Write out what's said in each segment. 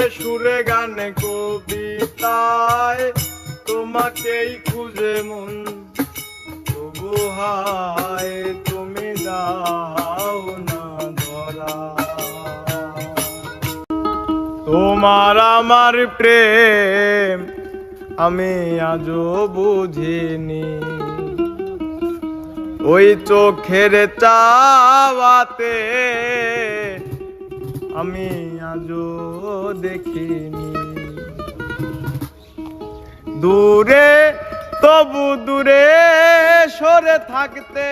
সুরে সুরে গানে কবিতায় তোমাকেই খুঁজে মন, তবু হায় তুমি দাও না ধরা। তোমার আমার প্রেম আমি আজও বুঝিনি, ওই চোখের চাওয়াতে আমি আজও দেখিনি। দূরে তবু দূরে সরে থাকতে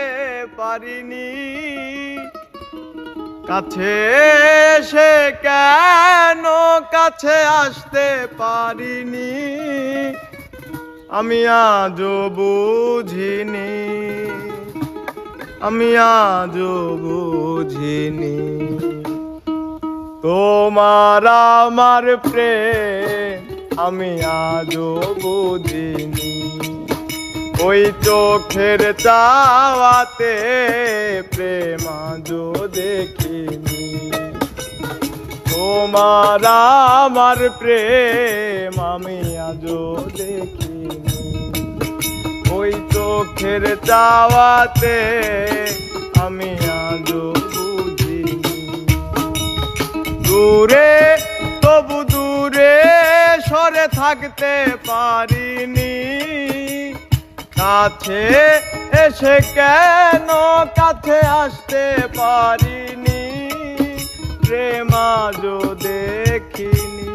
পারিনি, কাছে এসে কেন কাছে আসতে পারিনি, আমি আজও বুঝিনি, আমি আজও বুঝিনি। তোমার আমার প্রেম আমি আজও বুঝিনি, ওই চোখের চাওয়াতে প্রেম আজও দেখিনি। তোমার আমার প্রেম আমি আজও দেখিনি, ওই চোখের চাওয়াতে আমি আজও বুঝিনি। দূরে তবু দূরে সরে থাকতে পারিনি, কাছে এসে কেন কাছে আসতে পারিনি, প্রেম আজও দেখিনি,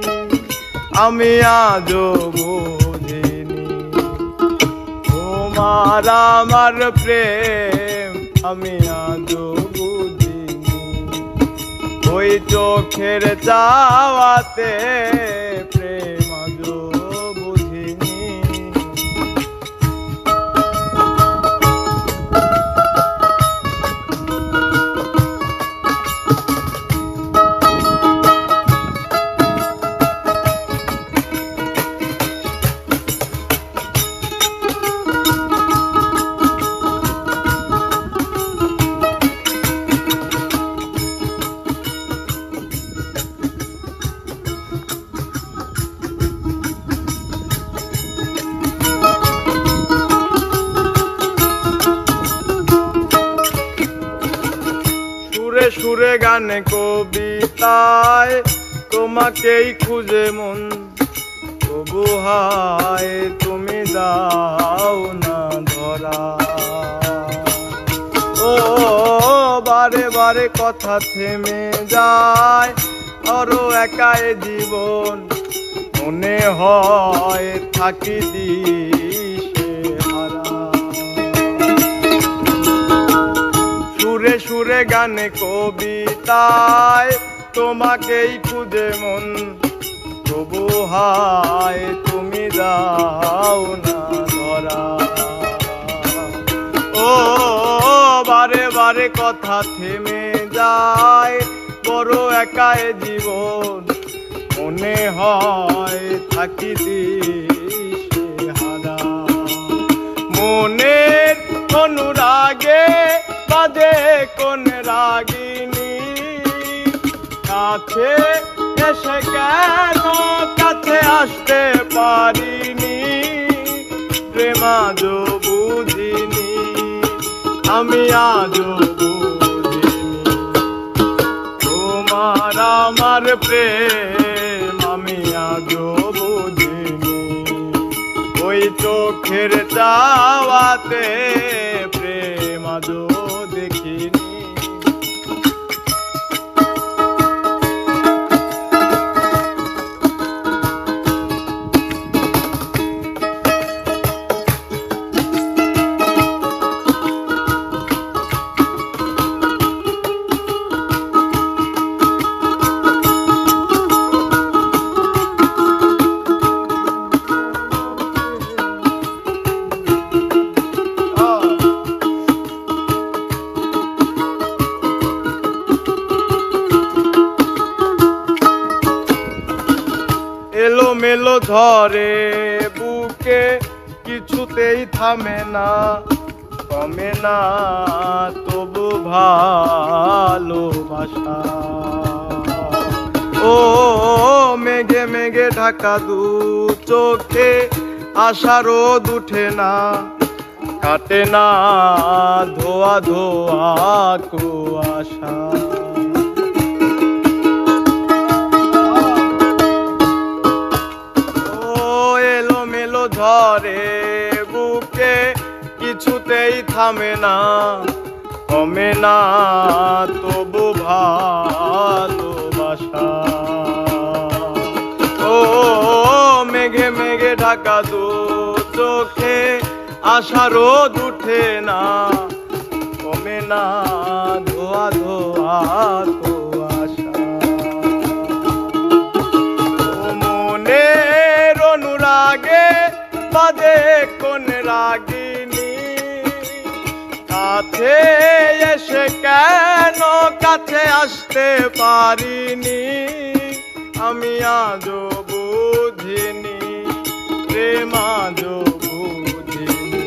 আমি আজও বুঝিনি। তোমার আমার প্রেম আমি আজও বুঝিনি, ওই চোখের চাওয়াতে প্রেম আজও বুঝিনি। সুরে সুরে গানে কবিতায় তোমাকেই খুঁজে মন, তবু হায় তুমি দাও না ধরা। ও বারে বারে কথা থেমে যায়, আরো একাই জীবন মনে হয় থাকি দিশে হারা। সুরে সুরে গানে কবিতায় তোমাকেই খুঁজে মন, তবু হায় তুমি দাও না ধরা। ও বারে বারে কথা থেমে যায়, বড় একাই জীবন মনে হয় থাকি দিশে হারা। মনের অনুরাগে বাজে কোন রাগিনী, কাছে এসে কেন কাছে আসতে পারিনি, প্রেম আজও বুঝিনি, আমি আজও বুঝিনি। তোমার আমার প্রেম আমি আজও বুঝিনি, ওই চোখের চাওয়াতে প্রেম আজও দেখিনি। এলোমেলো ঝরে বুকে কিছুতেই থামে না, কমে না তবু ভালোবাসা। ও মেঘে মেঘে ঢাকা দু চোখে, আশা রোদ উঠে না, কাটে না ধোয়া ধোয়া কুয়াশা। ও এলোমেলো ঝরে বুকে, কিছুতেই থামে না, কমে না তবু ভালোবাসা। ও মেঘে মেঘে ঢাকা দু চোখে, আশা রোদ উঠে না, কমে না ধোয়া ধোয়া কুয়াশা। ও মনের অনুরাগে বাজে কোন রাগিনী, কাছে এসে কেন কাছে আসতে পারিনি, আমি আজও বুঝিনি প্রেম আজও বুঝিনি।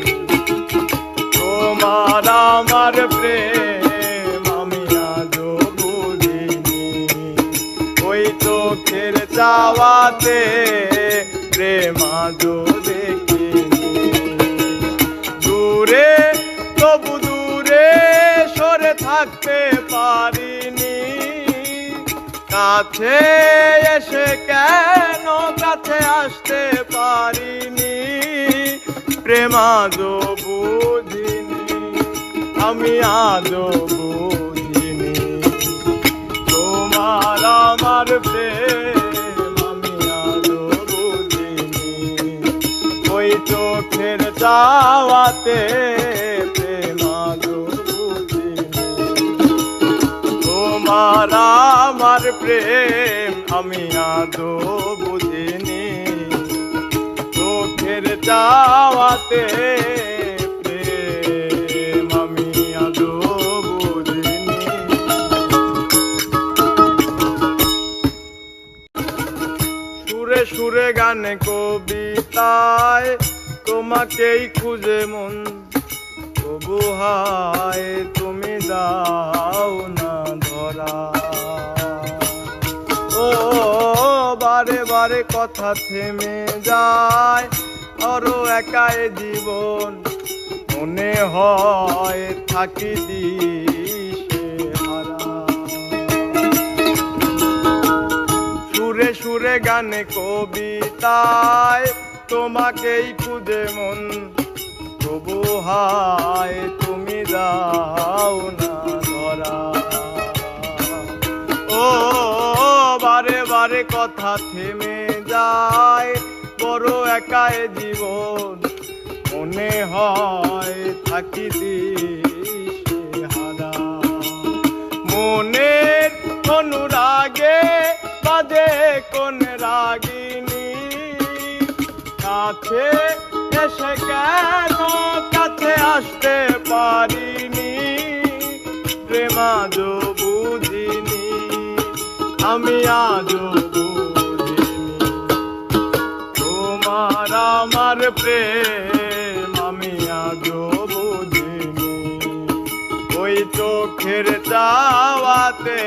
তোমার আমার প্রেম আমি আজও বুঝিনি, ওই চোখের চাওয়াতে প্রেম আজও দেখিনি। দূরে তবু দূরে সরে থাকতে পারিনি, কাছে এসে কেন কাছে আসতে পারিনি, প্রেম আজও বুঝিনি, আমি আজও বুঝিনি। তোমার আমার প্রেম আমি আজও বুঝিনি, ওই চোখের চাওয়াতে প্রেম আজও বুঝিনি। তোমার আমার প্রেম আমি আজও বুঝিনি, চোখের চাওয়াতে প্রেম আমি আজও বুঝিনি। সুরে সুরে গানে কবিতায় তোমাকেই খুঁজে মন, তবু হায় তুমি দাও না ধরা। ও বারে বারে কথা থেমে যায়, আরো একাই জীবন মনে হয় থাকি দিশে হারা। সুরে সুরে গানে কবিতায় তোমাকেই খুঁজে মন, তবু হায় তুমি দাও না ধরা। ও বারে বারে কথা থেমে যায়, বড় একাই জীবন মনে হয় থাকি দিশে হারা। মনের অনুরাগে বাজে কোন রাগিনী, কাছে এসে কেন কাছে আসতে পারিনি, প্রেম আজও বুঝিনি, আমি আজও বুঝিনি। তোমার আমার প্রেম আমি আজও বুঝিনি, ওই চোখের চাওয়াতে